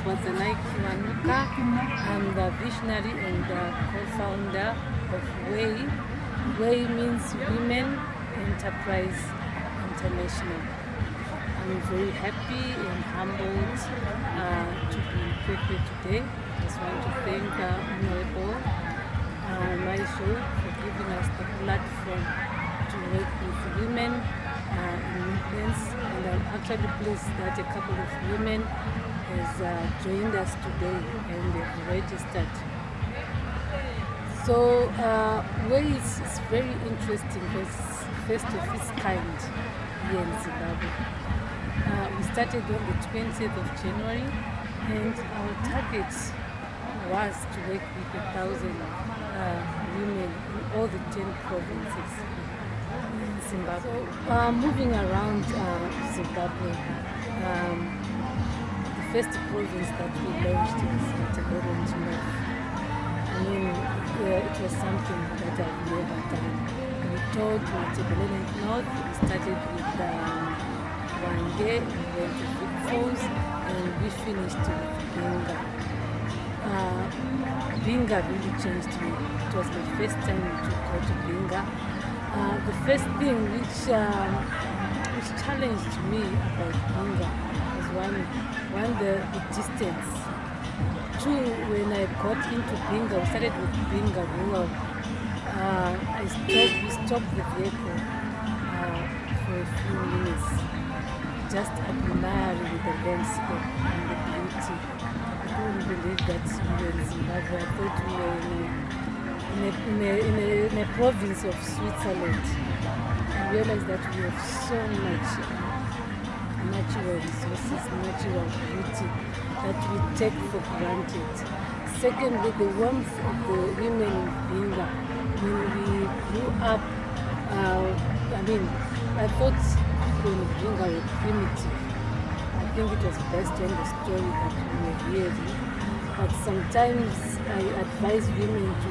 Wadzanai Kiwanuka. I'm the visionary and co-founder of WAY. WAY means Women Enterprise International. I'm very happy and humbled to be in Pepe today. I just want to thank Honorable Maisho for giving us the platform to work with women in movements, and I'm actually pleased that a couple of women has joined us today and they've registered. So WAY is very interesting because it's first of its kind here in Zimbabwe. We started on the 20th of January, and our target was to work with 1,000 women in all the 10 provinces in Zimbabwe. So moving around Zimbabwe, the first province that we launched is Wadzanai Kiwanuka. I mean, it was something that I've never done. We told Wadzanai North, we started with Wange, we went to Big Falls, and we finished with Binga. Binga really changed me. It was my first time to go to Binga. The first thing which challenged me about Binga was one the distance. Two, when I got into Binga, we started with Binga Rural. We stopped the vehicle for a few minutes, just admiring the landscape and the beauty. I couldn't believe that we were in Zimbabwe. I thought we were in a province of Switzerland. I realized that we have so much natural resources, natural beauty that we take for granted. Secondly, the warmth of the women in Binga. When we grew up, I thought people in Binga were primitive. I think it was based on the story that we were hearing. But sometimes I advise women to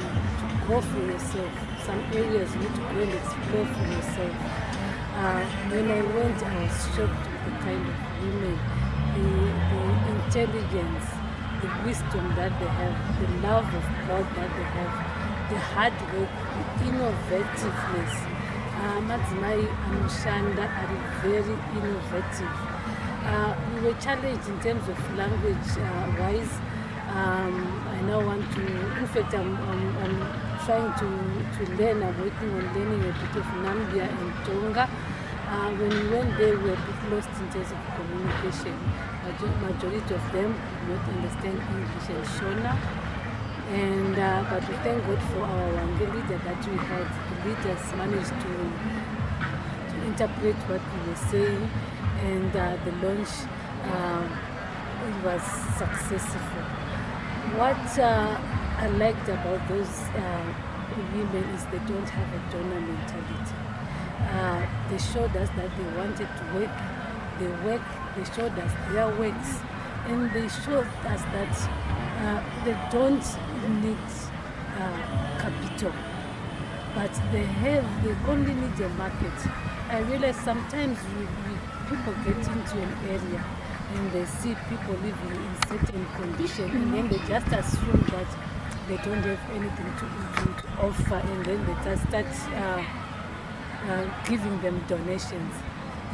go for yourself. Some areas you need to go and explore for yourself. When I went, I was shocked with the kind of women, the intelligence, the wisdom that they have, the love of God that they have, the hard work, the innovativeness. Madzimai anoshanda are very innovative. We were challenged in terms of language wise. I now want to, in fact, I'm trying to learn. I'm working on learning a bit of Nambia and Tonga. When we went there, we were a bit lost in terms of communication. Majority of them do not understand English and Shona. And but we thank God for our Wange leader that we had. The leaders managed to interpret what we were saying, and the launch was successful. What I liked about those women is they don't have a donor mentality. They showed us that they wanted to work. They work. They showed us their works, and they showed us that they don't need capital, but they only need a market. I realize sometimes people get into an area and they see people living in certain conditions, and then they just assume that they don't have anything to offer, and then they just start giving them donations.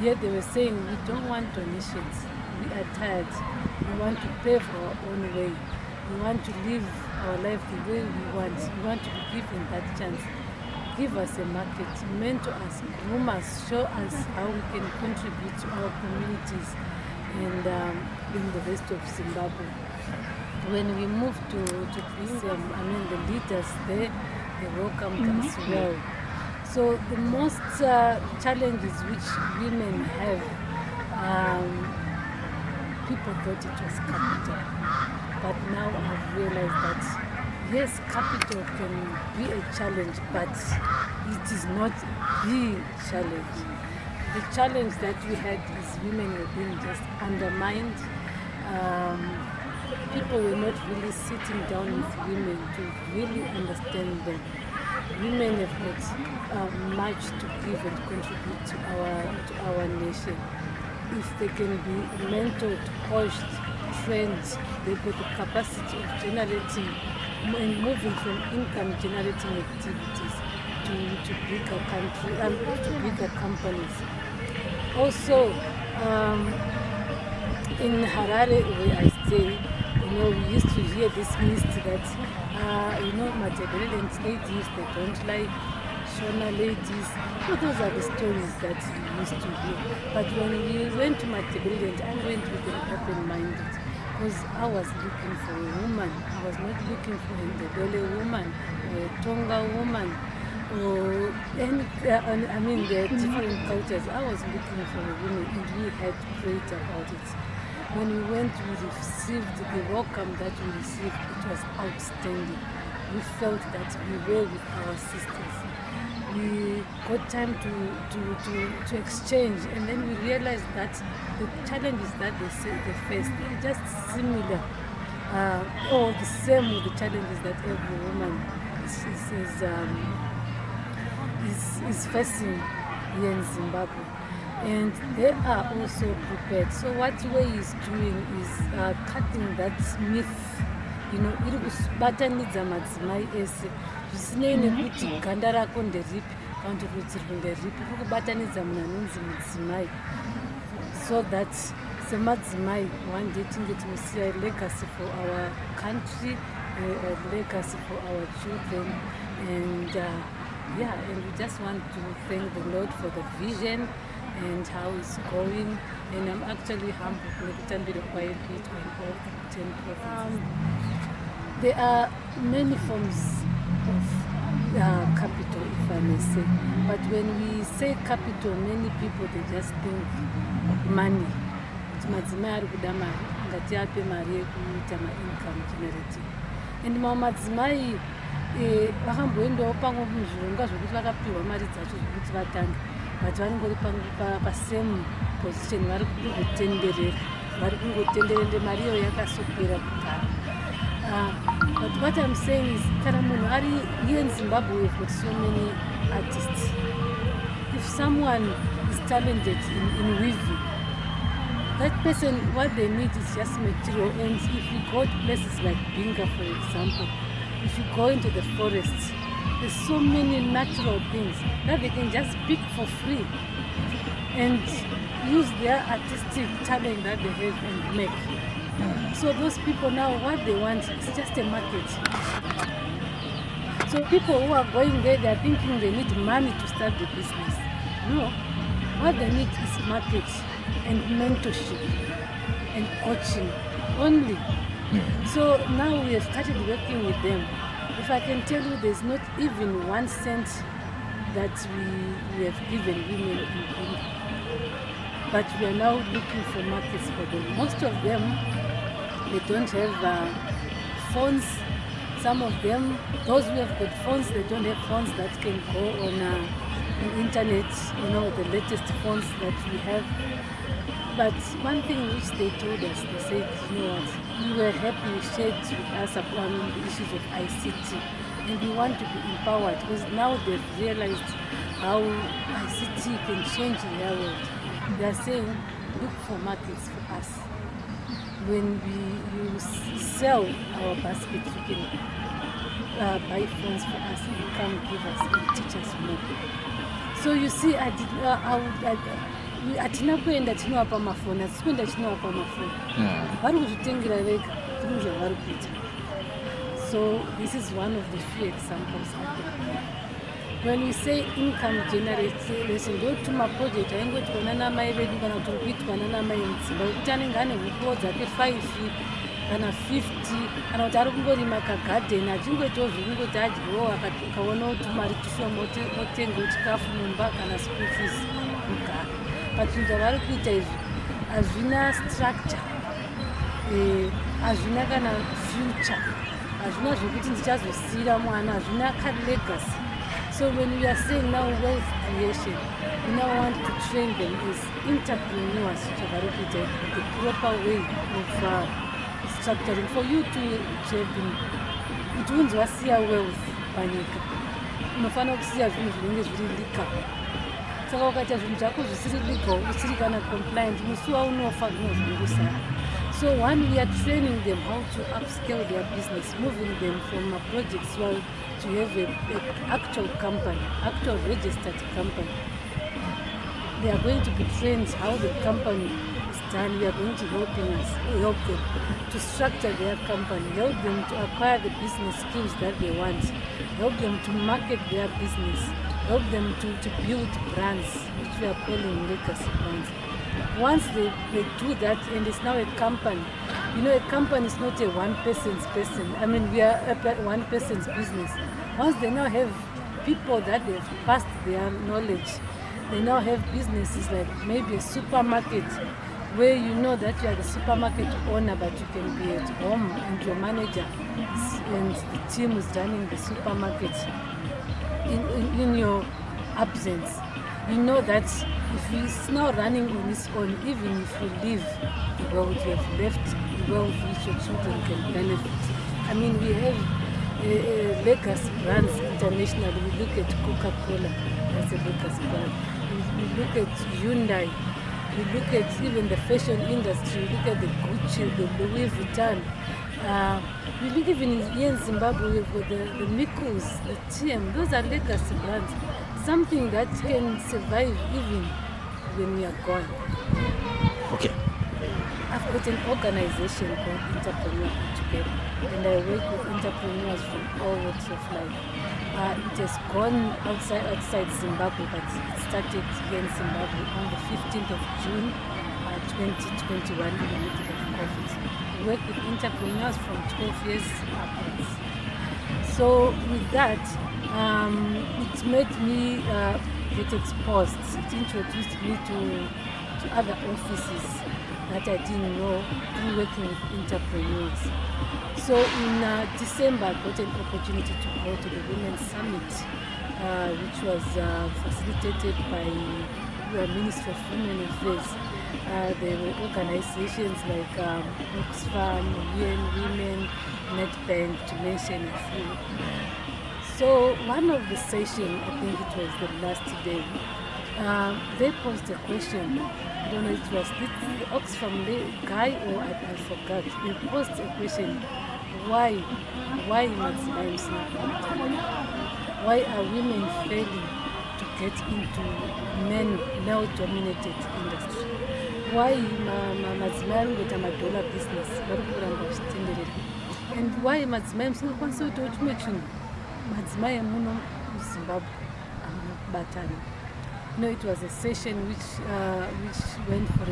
Yet they were saying, we don't want donations. We are tired. We want to pave our own way. We want to live our life the way we want. We want to be given that chance. Give us a market, mentor us, groom us, show us how we can contribute to our communities and in the rest of Zimbabwe. When we moved to Binga, the leaders there, they welcomed us well. So the most challenges which women have, people thought it was capital. But now I've realized that yes, capital can be a challenge, but it is not the challenge. The challenge that we had is women were being just undermined. People were not really sitting down with women to really understand them. Women have got much to give and contribute to our nation. If they can be mentored, coached, trained, they've got the capacity of generating and moving from income generating activities to bigger country and to bigger companies. Also, in Harare, where I stay, we used to hear this myth that, Matabeleland ladies, they don't like Shona ladies. So those are the stories that we used to hear. But when we went to Matabeleland, I went with an open-minded, because I was looking for a woman. I was not looking for a Ndebele woman or a Tonga woman. There are different cultures. I was looking for a woman, and we had prayed about it. When we went, we received the welcome that we received. It was outstanding. We felt that we were with our sisters. We got time to exchange, and then we realized that the challenges that they face, they're just similar or the same with the challenges that every woman is facing here in Zimbabwe. And they are also prepared. So what Way is doing is cutting that myth. Iri kubatanidza madzimai ese zvisinei nekuti ganda rako nderipi kana kuti rudzi nderipi, kuri kubatanidza munhu anonzi mudzimai, so that semadzimai one day tinge tinosiya legacy for our country, a legacy for our children. And and we just want to thank the Lord for the vision and how it's going. And I'm actually humbled to be quiet bit on all 10 provinces. There are many forms of capital, if I may say. But when we say capital, many people, they just think money. Madzimai ari kuda mari, ngatiape mari yekuita income generating. And madzimai vakamboendawo pamwe muzvirongwa zvokuti vakapiwa mari dzacho zvokuti vatange, but vanongori pasame position, vari kungotenderera, vari kungotenderera, mari iyo yakasopera kugara. But what I'm saying is, kana munhu ari here in Zimbabwe, we've got so many artists. If someone is talented in weaving, that person, what they need is just material. And if you go to places like Binga, for example, if you go into the forests, there's so many natural things that they can just pick for free and use their artistic talent that they have and make. So those people now, what they want is just a market. So people who are going there, they are thinking they need money to start the business. No, what they need is market and mentorship and coaching only. So now we have started working with them. If I can tell you, there's not even 1 cent that we have given women in India. But we are now looking for markets for them. Most of them, they don't have phones. Some of them, those who have got phones, they don't have phones that can go on internet, the latest phones that we have. But one thing which they told us, they said, we were happy you shared with us upon the issues of ICT, and we want to be empowered, because now they've realized how ICT can change their world. They are saying, look for markets for us. When you sell our baskets, you can buy phones for us and come give us and teach us more. So you see, hatina kuenda tinovapa mafoni, hatisi kuenda tinovapa mafoni, vari kuzvitengera vega zvinhu zvavari kuita. So this is one of the few examples I can give. When we say income generation, ndotuma project aingoti kona namai vedu kana kuti kuitwa nanamai mudzimba, kuti anenge ane hukuwo dzake 5 kana 50, kana kuti ari kungorima kagarden achingoitawo zvekungoti adyiwo, akaona kuti mari tishoma otenga chikafu mumba kana school fees kugara. But zvinhu zvavari kuita izvi hazvina structure, hazvina kana future, hazvina zvekuti ndichazosiyira mwana, hazvina legacy. So when we are saying now wealth creation, we now want to train them as entrepreneurs, the proper way of structuring. For you to have been, it means wasiya wealth panyika. Unofana kusiya zvinhu zvinenge zviri legal. Saka ukaita zvinhu zvako zvisiri legal, usiri kana compliant, musi waunofa zvinhu zvinongosara. So one, we are training them how to upscale their business, moving them from a project to have an actual company, actual registered company. They are going to be trained how the company is done. We are going to help them to structure their company, help them to acquire the business skills that they want, help them to market their business, help them to build brands, which we are calling legacy brands. Once they do that, and it's now a company, a company is not a one person's person. I mean, we are a one person's business. Once they now have people that they've passed their knowledge, they now have businesses like maybe a supermarket, where you know that you are the supermarket owner, but you can be at home and your manager and the team is running the supermarket in your absence. You know that if he's now running on his own, even if you leave the world, you have left the world which your children can benefit. I mean, we have legacy brands internationally. We look at Coca-Cola as a legacy brand. We look at Hyundai. We look at even the fashion industry. We look at the Gucci, the Louis Vuitton. We look even here in Zimbabwe, we've got the Mikos, the TM. Those are legacy brands. Something that can survive even when we are gone. Okay. I've got an organization called Entrepreneur Together, and I work with entrepreneurs from all walks of life. It has gone outside Zimbabwe, but it started here in Zimbabwe on the 15th of June 2021 in the middle of COVID. We work with entrepreneurs from 12 years upwards. So with that, it made me get exposed. It introduced me to other offices that I didn't know through working with entrepreneurs. So in December, I got an opportunity to go to the Women's Summit, which was facilitated by the Ministry of Women Affairs. There were organizations like Oxfam, UN Women, NetBank, to mention a few. So one of the sessions, I think it was the last day, they posed a question. I don't know if it was the Oxfam guy or I forgot. They posed a question: why Wadzanai Kiwanuka? Why are women failing to get into male-dominated industry? Why Wadzanai got a dollar business? And why Wadzanai musingakwanisa kuita chimwe chinhu? Madzimai muno Zimbabwe batani. It was a session which went for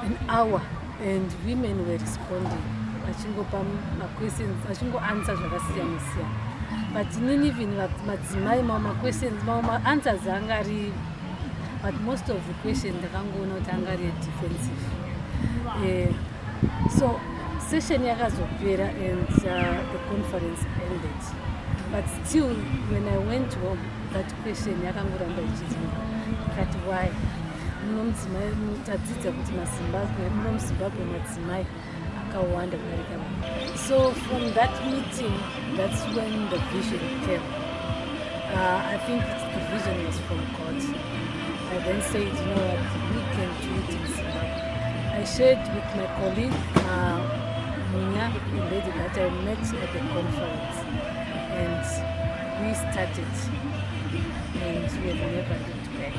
an hour, and women were responding. Vachingopa questions, vachingoanswer zvakasiyana siyana. But even madzimai questions, answers angari, but most of the questions ndakangoona kuti angari defensive. So session yakazopera and the conference ended. But still, when I went home, that question yakangoramba ichizinga. But why? Tadzidza kuti muZimbabwe madzimai akawanda kudarika vanhu. So from that meeting, that's when the vision came. I think the vision was from God. I then said, you know what, we can do it in Zimbabwe. I shared with my colleague, Munya, a lady that I met at the conference, and we started, and we have never looked back.